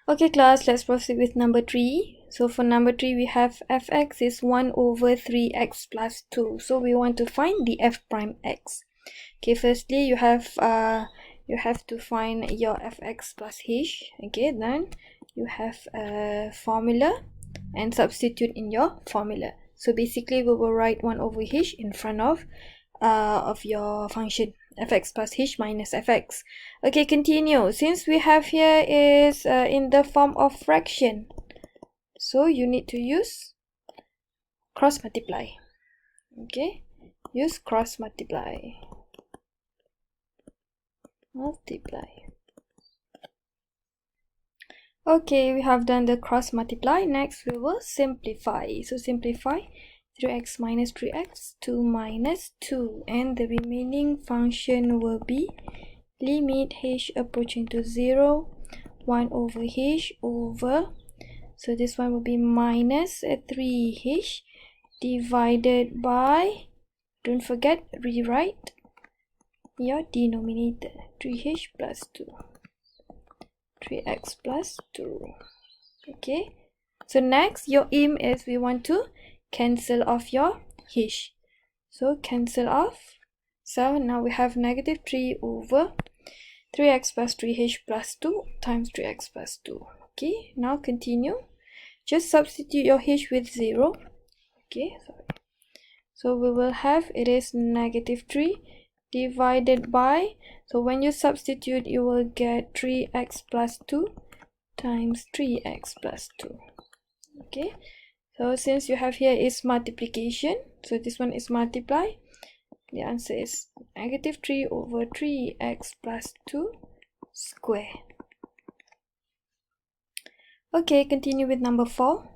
Okay class, let's proceed with number 3. So for number 3 we have fx is 1 over 3x plus 2. So we want to find the f prime x. Okay, firstly you have to find your fx plus h. Okay, then you have a formula and substitute in your formula. So basically we will write 1 over h in front of your function fx plus h minus fx. Okay, continue. Since we have here is in the form of fraction, so you need to use cross multiply. Okay, use cross multiply. Okay, we have done the cross multiply. Next we will simplify. So simplify 3x minus 3x, 2 minus 2, and the remaining function will be limit h approaching to 0, 1 over h over, so this one will be minus 3h divided by, don't forget, rewrite your denominator, 3h plus 2, 3x plus 2. Okay, so next your aim is we want to cancel off your h. So cancel off. So now we have negative 3 over 3x plus 3h plus 2 times 3x plus 2. Okay, now continue. Just substitute your h with 0. Okay, sorry. So we will have, it is negative 3 divided by, so when you substitute you will get 3x plus 2 times 3x plus 2. Okay, so since you have here is multiplication, so this one is multiply, the answer is negative 3 over 3x plus 2 square. Okay, continue with number 4.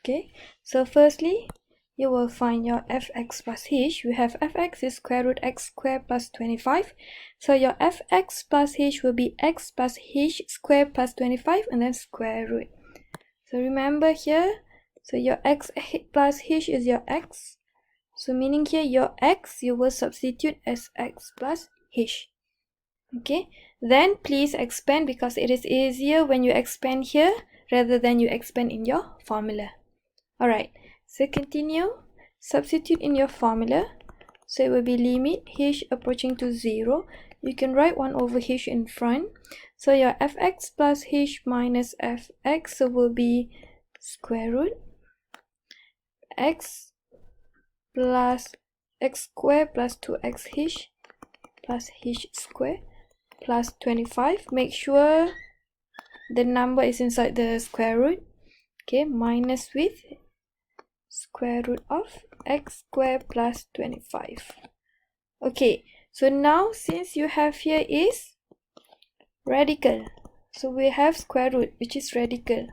Okay, so firstly you will find your fx plus h. We have fx is square root x squared plus 25. So your fx plus h will be x plus h squared plus 25 and then square root. So remember here, so your x plus h is your x. So meaning here your x you will substitute as x plus h. Okay, then please expand because it is easier when you expand here rather than you expand in your formula. Alright, so continue, substitute in your formula. So it will be limit h approaching to 0. You can write 1 over h in front. So your fx plus h minus fx will be square root x plus x squared plus 2xh plus h squared plus 25. Make sure the number is inside the square root. Okay, minus with square root of x squared plus 25. Okay, so now since you have here is radical, so we have square root which is radical.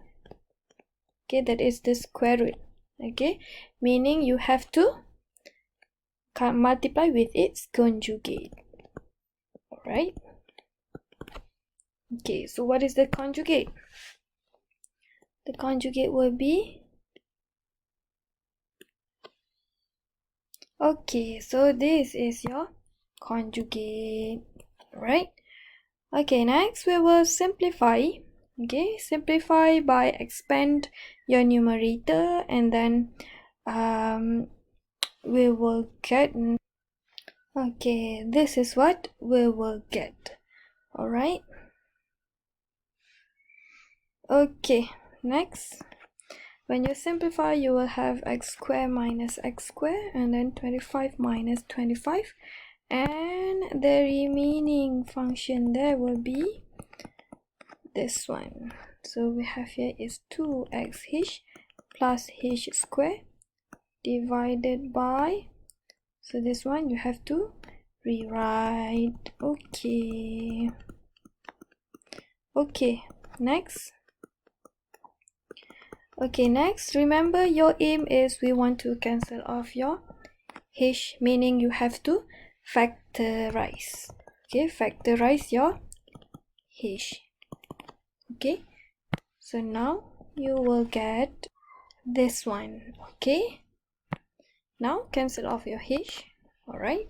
Okay, that is the square root. Okay, meaning you have to multiply with its conjugate. Alright. Okay, so what is the conjugate? The conjugate will be, okay, so this is your conjugate, right? Okay, next we will simplify. Okay, simplify by expand your numerator and then we will get, okay, this is what we will get. Alright. Okay, next, when you simplify you will have x squared minus x squared and then 25 minus 25, and the remaining function there will be this one. So we have here is 2xh plus h squared divided by, so this one you have to rewrite. Okay, next. Okay, next, remember your aim is we want to cancel off your h, meaning you have to factorize. Okay, factorize your h. Okay, so now you will get this one. Okay, now cancel off your h. Alright,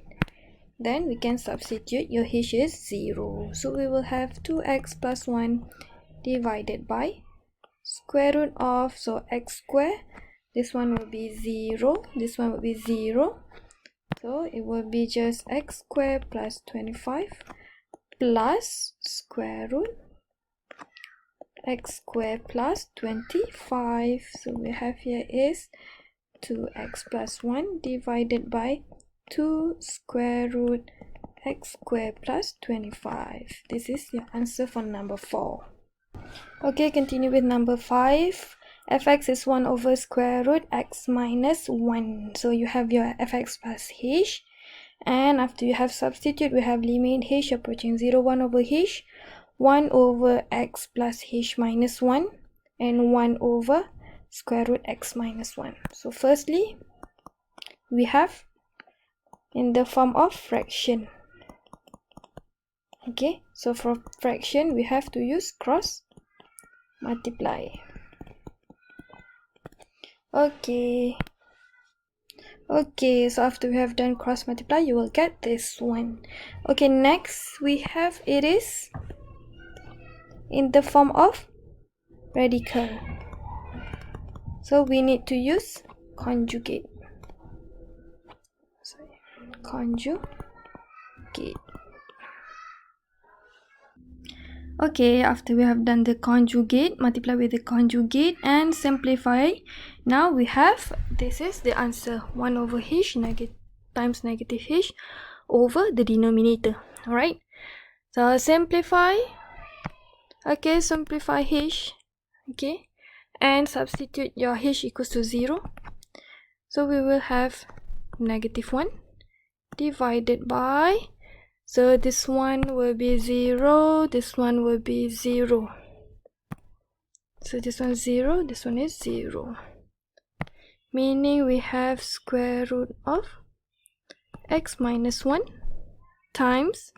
then we can substitute, your h is 0, so we will have 2x plus 1 divided by square root of, so x square, this one will be 0, this one will be 0, so it will be just x square plus 25 plus square root x square plus 25. So we have here is 2x plus 1 divided by 2 square root x square plus 25. This is your answer for number 4. Okay, continue with number 5. Fx is 1 over square root x minus 1. So you have your fx plus h, and after you have substitute, we have limit h approaching 0, 1 over h, 1 over x plus h minus 1, and 1 over square root x minus 1. So firstly, we have in the form of fraction. Okay, so for fraction, we have to use cross multiply. Okay, so after we have done cross multiply, you will get this one. Okay, next we have it is in the form of radical, so we need to use conjugate. Okay, after we have done the conjugate, multiply with the conjugate and simplify. Now we have, this is the answer, 1 over h times negative h over the denominator. Alright, so simplify. Okay, simplify h. Okay, and substitute your h equals to 0. So we will have negative 1 divided by, so this one will be 0, this one will be 0. So this one 0, this one is 0. Meaning we have square root of x minus 1 times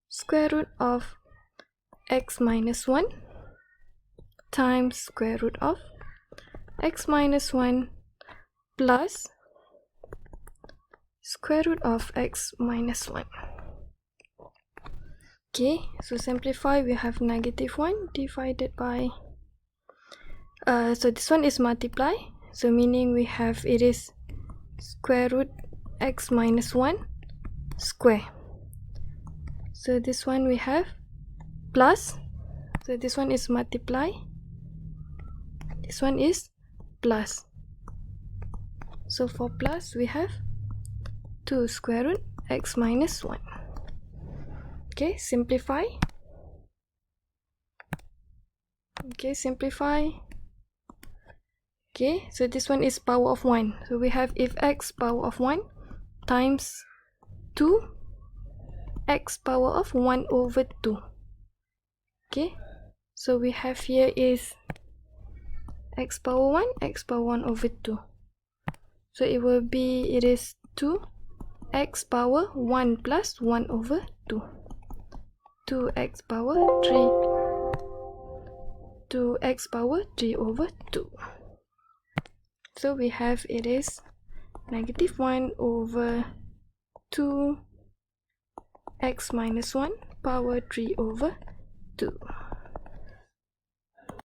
square root of x minus 1 times square root of x minus 1 plus square root of x minus 1. Okay, so simplify, we have negative 1 divided by, so this one is multiply, so meaning we have it is square root x minus 1 square. So this one we have plus, so this one is multiply, this one is plus. So for plus, we have 2 square root x minus 1. Okay, simplify. Okay, simplify. Okay, so this one is power of 1. So we have if x power of 1 times 2 x power of 1 over 2. Okay, so we have here is x power 1, x power 1 over 2. So it will be, it is 2 x power 1 plus 1 over 2. 2x power 3. 2x power 3 over 2. So we have it is negative 1 over 2 x minus 1 power 3 over 2.